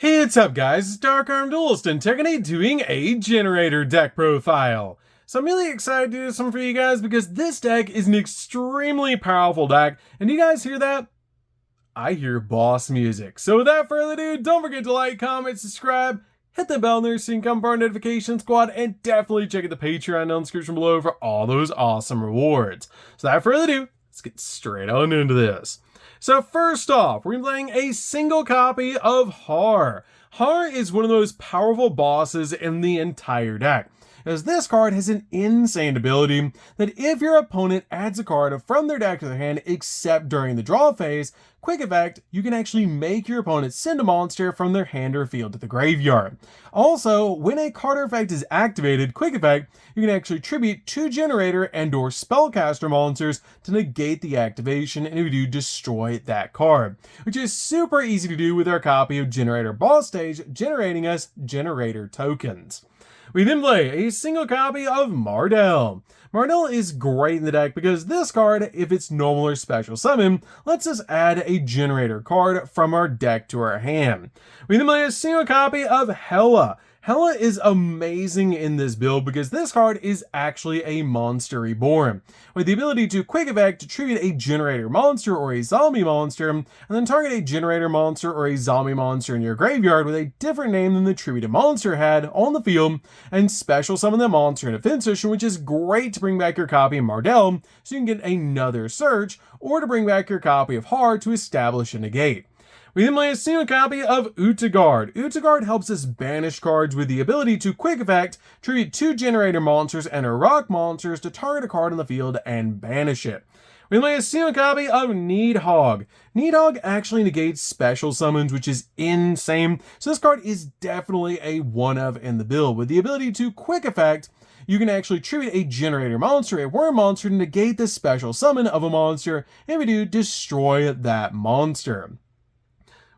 Hey, what's up guys, it's DarkArmedDuelist and today doing a Generaider deck profile. So I'm really excited to do this one for you guys because this deck is an extremely powerful deck, and you guys hear that? I hear boss music. So without further ado, don't forget to like, comment, subscribe, hit the bell there so you can come part of our notification squad, and definitely check out the Patreon in the description below for all those awesome rewards. So without further ado, let's get straight on into this. So first off, we're playing a single copy of Har. Har is one of the most powerful bosses in the entire deck, as this card has an insane ability that if your opponent adds a card from their deck to their hand except during the draw phase, quick effect, you can actually make your opponent send a monster from their hand or field to the graveyard. Also, when a card or effect is activated, quick effect, you can actually tribute 2 Generaider and or Spellcaster monsters to negate the activation, and if you do, destroy that card, which is super easy to do with our copy of Generaider Boss Stage, generating us Generaider tokens. We then play a single copy of Mardell. Mardell is great in the deck because this card, if it's normal or special summon, lets us add a Generaider card from our deck to our hand. We then play a single copy of Hela. Hela is amazing in this build because this card is actually a monster reborn, with the ability to quick effect to tribute a Generaider monster or a zombie monster, and then target a Generaider monster or a zombie monster in your graveyard with a different name than the tributed monster had on the field, and special summon the monster in a defense position, which is great to bring back your copy of Mardell so you can get another search, or to bring back your copy of Har to establish a negate. We then play a single copy of Utagard. Utagard helps us banish cards with the ability to quick effect, tribute 2 Generaider monsters and a rock monsters to target a card on the field and banish it. We then play a single copy of Needhog. Needhog actually negates special summons, which is insane, so this card is definitely a one-of in the build. With the ability to quick effect, you can actually tribute a Generaider monster, a worm monster, to negate the special summon of a monster, and if you do, destroy that monster.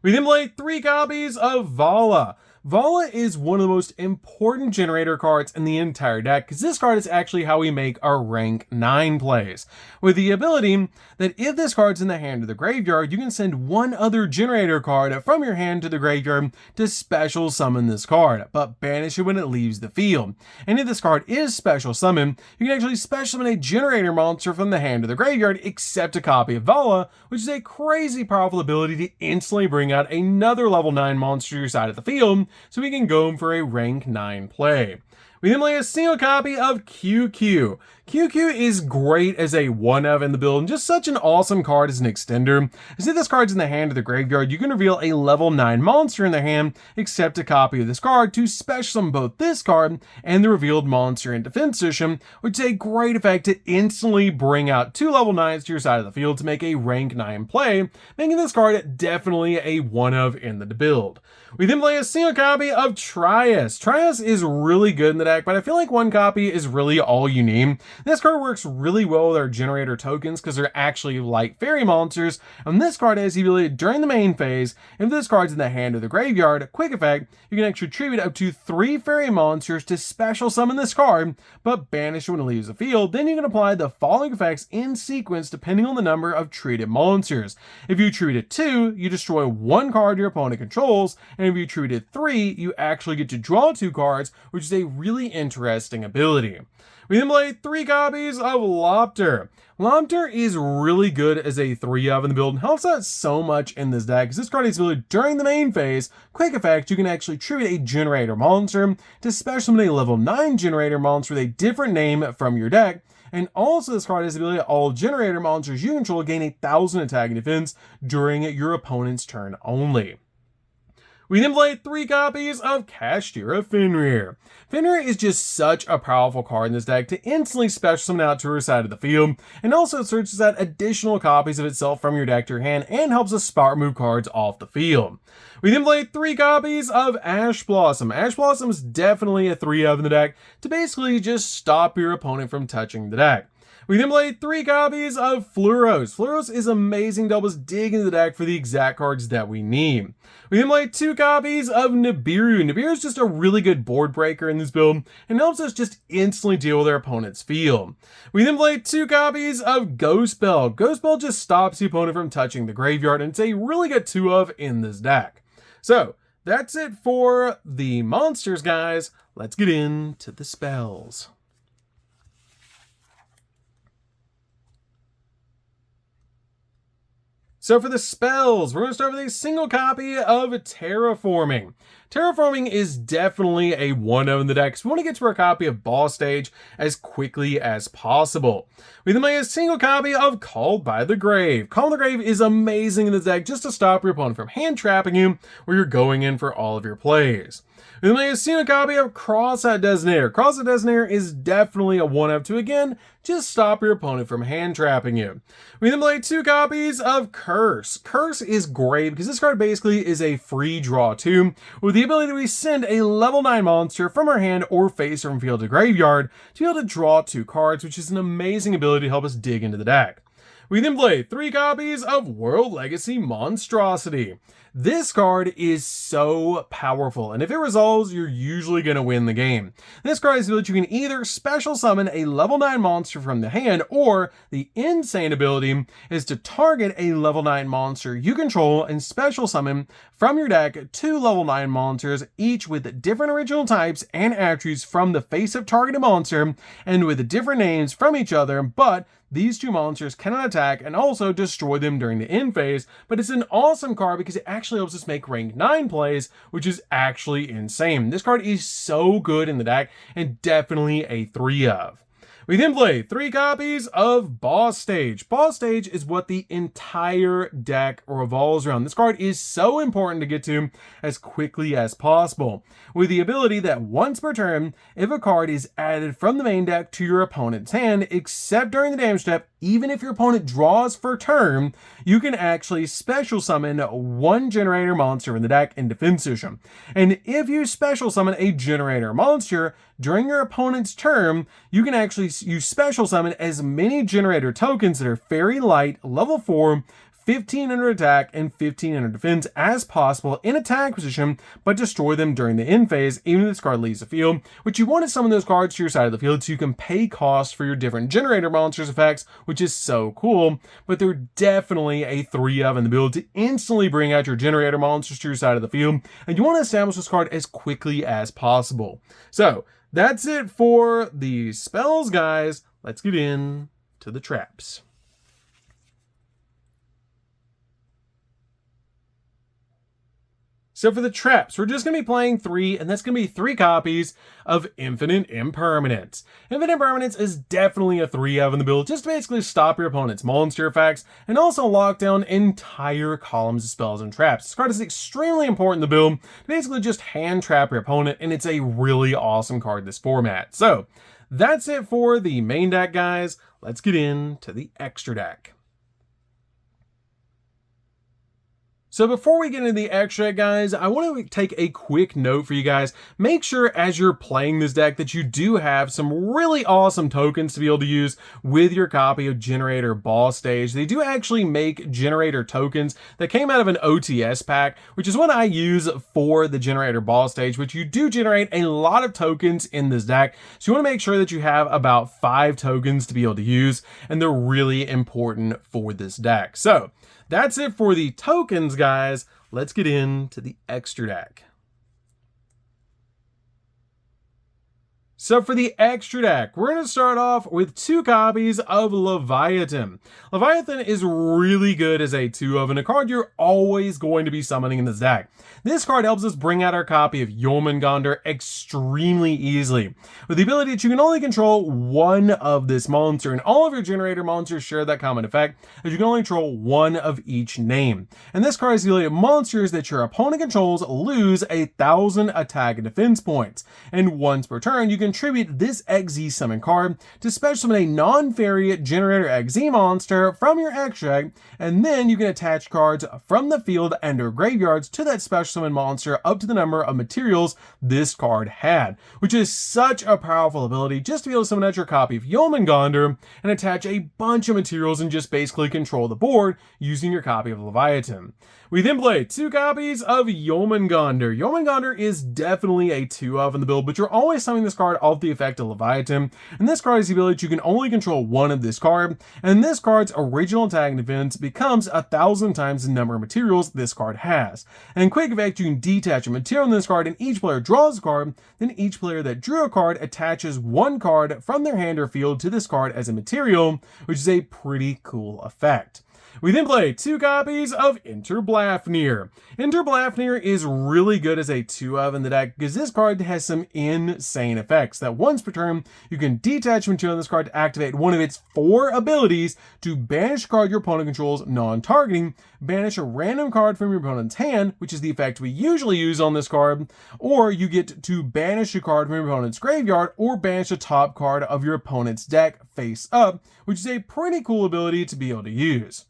We then play 3 copies of Vala. Vala is one of the most important Generaider cards in the entire deck because this card is actually how we make our rank 9 plays, with the ability that if this card's in the hand of the graveyard, you can send one other Generaider card from your hand to the graveyard to special summon this card, but banish it when it leaves the field. And if this card is special summoned, you can actually special summon a Generaider monster from the hand to the graveyard except a copy of Vala, which is a crazy powerful ability to instantly bring out another level 9 monster to your side of the field, so we can go for a rank 9 play. We then play a single copy of QQ. QQ is great as a one-of in the build and just such an awesome card as an extender. As if this card's in the hand of the graveyard, you can reveal a level 9 monster in their hand, except a copy of this card to special summon both this card and the revealed monster in defense position, which is a great effect to instantly bring out 2 level 9s to your side of the field to make a rank 9 play, making this card definitely a one-of in the build. We then play a single copy of Trias. Trias is really good in the deck, but I feel like 1 copy is really all you need. This card works really well with our Generaider tokens because they're actually like fairy monsters, and this card has the ability during the main phase, if this card's in the hand of the graveyard, quick effect, you can actually tribute up to 3 fairy monsters to special summon this card, but banish it when it leaves the field. Then you can apply the following effects in sequence depending on the number of treated monsters. If you treated 2, you destroy 1 card your opponent controls, and if you treated 3, you actually get to draw 2 cards, which is a really interesting ability. We then play 3 copies of Lopter. Lopter is really good as a 3-of in the build and helps out so much in this deck because this card is ability during the main phase, quick effect, you can actually tribute a Generaider monster to special summon a level 9 Generaider monster with a different name from your deck. And also this card has the ability that all Generaider monsters you control gain 1,000 attack and defense during your opponent's turn only. We then play 3 copies of Kashtira Fenrir. Fenrir is just such a powerful card in this deck to instantly special summon out to her side of the field, and also searches out additional copies of itself from your deck to your hand and helps us spot remove cards off the field. We then play 3 copies of Ash Blossom. Ash Blossom is definitely a 3-of in the deck to basically just stop your opponent from touching the deck. We then played 3 copies of Fluros. Fluros is amazing to help us dig into the deck for the exact cards that we need. We then played 2 copies of Nibiru. Nibiru is just a really good board breaker in this build and helps us just instantly deal with our opponent's field. We then played 2 copies of Ghost Bell. Ghost Bell just stops the opponent from touching the graveyard, and it's a really good 2-of in this deck. So, that's it for the monsters, guys. Let's get into the spells. So for the spells, we're going to start with a single copy of Terraforming. Terraforming is definitely a 1-0 in the deck, so we want to get to our copy of Boss Stage as quickly as possible. We then play a single copy of Called by the Grave. Called by the Grave is amazing in this deck just to stop your opponent from hand trapping you where you're going in for all of your plays. We then play a single copy of Cross-Eyed Designator. Cross-Eyed Designator is definitely a 1-up to, again, just stop your opponent from hand trapping you. We then play 2 copies of Curse. Curse is great because this card basically is a free draw 2 with the ability to send a level 9 monster from our hand or face from field to graveyard to be able to draw 2 cards, which is an amazing ability to help us dig into the deck. We then play 3 copies of World Legacy Monstrosity. This card is so powerful, and if it resolves, you're usually going to win the game. This card is that you can either special summon a level 9 monster from the hand, or the insane ability is to target a level 9 monster you control and special summon from your deck 2 level 9 monsters, each with different original types and attributes from the face of targeted monster, and with different names from each other, but these 2 monsters cannot attack and also destroy them during the end phase, but it's an awesome card because it actually helps us make rank 9 plays, which is actually insane. This card is so good in the deck and definitely a 3-of. We then play 3 copies of Boss Stage. Boss Stage is what the entire deck revolves around. This card is so important to get to as quickly as possible, with the ability that once per turn, if a card is added from the main deck to your opponent's hand, except during the damage step, even if your opponent draws for turn, you can actually special summon 1 Generaider monster in the deck in defense position. And if you special summon a Generaider monster during your opponent's turn, you can actually use special summon as many Generaider tokens that are fairy light, level 4, 1500 attack and 1500 defense as possible in attack position, but destroy them during the end phase, even if this card leaves the field, which you want to summon those cards to your side of the field so you can pay cost for your different Generaider monsters effects, which is so cool, but they're definitely a 3-of in the build to instantly bring out your Generaider monsters to your side of the field, and you want to establish this card as quickly as possible. So, that's it for the spells, guys. Let's get in to the traps. So for the traps, we're just going to be playing 3, and that's going to be 3 copies of Infinite Impermanence. Infinite Impermanence is definitely a 3-of in the build, just to basically stop your opponent's monster effects, and also lock down entire columns of spells and traps. This card is extremely important in the build, to basically just hand trap your opponent, and it's a really awesome card in this format. So, that's it for the main deck, guys. Let's get into the extra deck. So before we get into the extra, guys, I want to take a quick note for you guys. Make sure as you're playing this deck that you do have some really awesome tokens to be able to use with your copy of Generaider Boss Stage. They do actually make Generaider tokens that came out of an OTS pack, which is what I use for the Generaider Boss Stage, which you do generate a lot of tokens in this deck. So you want to make sure that you have about 5 tokens to be able to use, and they're really important for this deck. So that's it for the tokens, guys. Let's get into the extra deck. So for the extra deck, we're going to start off with 2 copies of Leviathan. Leviathan is really good as a 2-of and a card you're always going to be summoning in this deck. This card helps us bring out our copy of Jormungandr extremely easily, with the ability that you can only control 1 of this monster, and all of your Generaider monsters share that common effect, as you can only control 1 of each name. And this card is the ability that monsters that your opponent controls lose 1,000 attack and defense points, and once per turn you can contribute this XZ summon card to special summon a non-fairy Generaider XZ monster from your extract, and then you can attach cards from the field and or graveyards to that special summon monster up to the number of materials this card had, which is such a powerful ability just to be able to summon out your copy of Jormungandr and attach a bunch of materials and just basically control the board using your copy of Leviathan. We then play 2 copies of Jormungandr. Jormungandr is definitely a 2-of in the build, but you're always summoning this card of the effect of Leviathan, and this card has the ability that you can only control one of this card, and this card's original attack and defense becomes 1,000 times the number of materials this card has. And quick effect, you can detach a material in this card, and each player draws a card, then each player that drew a card attaches one card from their hand or field to this card as a material, which is a pretty cool effect. We then play 2 copies of Interblafnir. Interblafnir is really good as a 2-of in the deck because this card has some insane effects that once per turn, you can detach material on this card to activate one of its 4 abilities to banish a card your opponent controls non-targeting, banish a random card from your opponent's hand, which is the effect we usually use on this card, or you get to banish a card from your opponent's graveyard or banish a top card of your opponent's deck face up, which is a pretty cool ability to be able to use.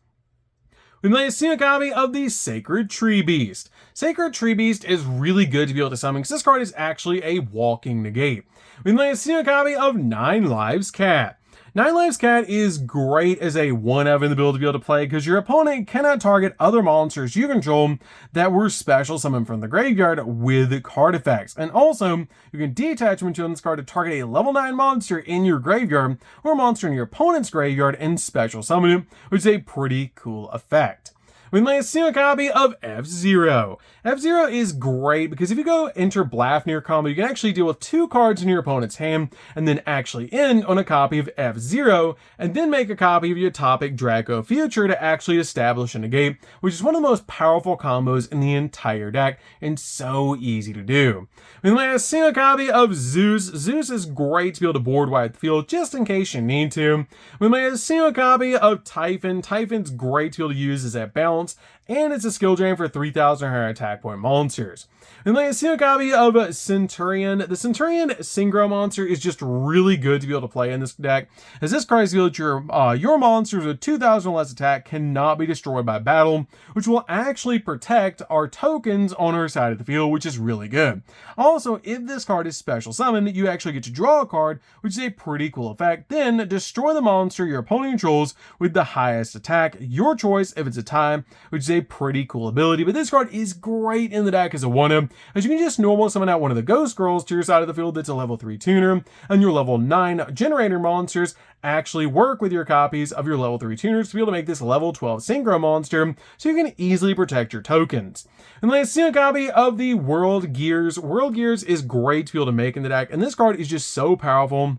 We play a single copy of the Sacred Tree Beast. Sacred Tree Beast is really good to be able to summon because this card is actually a walking negate. We play a single copy of 9 Lives Cat. 9 Lives Cat is great as a 1-of in the build to be able to play because your opponent cannot target other monsters you control that were special summoned from the graveyard with card effects. And also, you can detach material on this card to target a level 9 monster in your graveyard or a monster in your opponent's graveyard and special summon it, which is a pretty cool effect. We play a single copy of F-Zero. F-Zero is great because if you go Interblafnir combo, you can actually deal with 2 cards in your opponent's hand and then actually end on a copy of F-Zero and then make a copy of your Topic Draco Future to actually establish a negate, which is one of the most powerful combos in the entire deck and so easy to do. We play a single copy of Zeus. Zeus is great to be able to board wipe the field just in case you need to. We play a single copy of Typhon. Typhon's great to be able to use as that balance, and it's a skill drain for 3,000 higher attack point monsters. And then a single copy of Centurion. The Centurion Synchro monster is just really good to be able to play in this deck, as this card is that your monsters with 2,000 or less attack cannot be destroyed by battle, which will actually protect our tokens on our side of the field, which is really good. Also, if this card is special summoned, you actually get to draw a card, which is a pretty cool effect. Then destroy the monster your opponent controls with the highest attack, your choice if it's a tie, which is a pretty cool ability. But this card is great in the deck as a 1-of, as you can just normal summon out one of the Ghost Girls to your side of the field that's a level 3 tuner, and your level 9 Generaider monsters actually work with your copies of your level 3 tuners to be able to make this level 12 Synchro monster, so you can easily protect your tokens. And then a single copy of the World Gears. World Gears is great to be able to make in the deck, and this card is just so powerful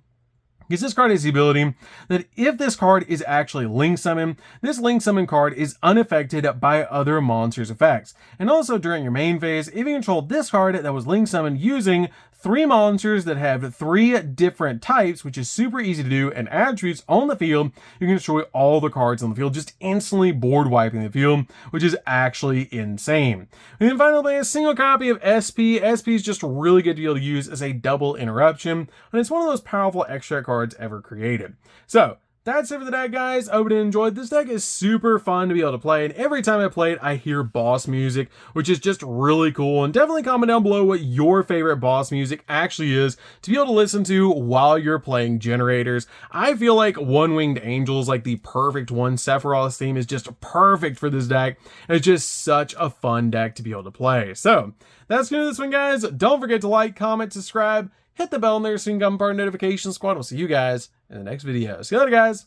because this card has the ability that if this card is actually Link Summon, this Link Summon card is unaffected by other monsters' effects. And also during your main phase, if you control this card that was Link Summoned using 3 monsters that have 3 different types, which is super easy to do, and attributes on the field, you can destroy all the cards on the field, just instantly board wiping the field, which is actually insane. And then finally, a single copy of SP. SP is just really good to be able to use as a double interruption, and it's one of those powerful extra cards ever created. So, that's it for the deck, guys. I hope you enjoyed. This deck is super fun to be able to play, and every time I play it, I hear boss music, which is just really cool. And definitely comment down below what your favorite boss music actually is to be able to listen to while you're playing Generators. I feel like One Winged Angel is like the perfect one. Sephiroth's theme is just perfect for this deck. It's just such a fun deck to be able to play. So, that's gonna do this one, guys. Don't forget to like, comment, subscribe, hit the bell in there so you can become part of the notification squad. We'll see you guys in the next video. See you later, guys.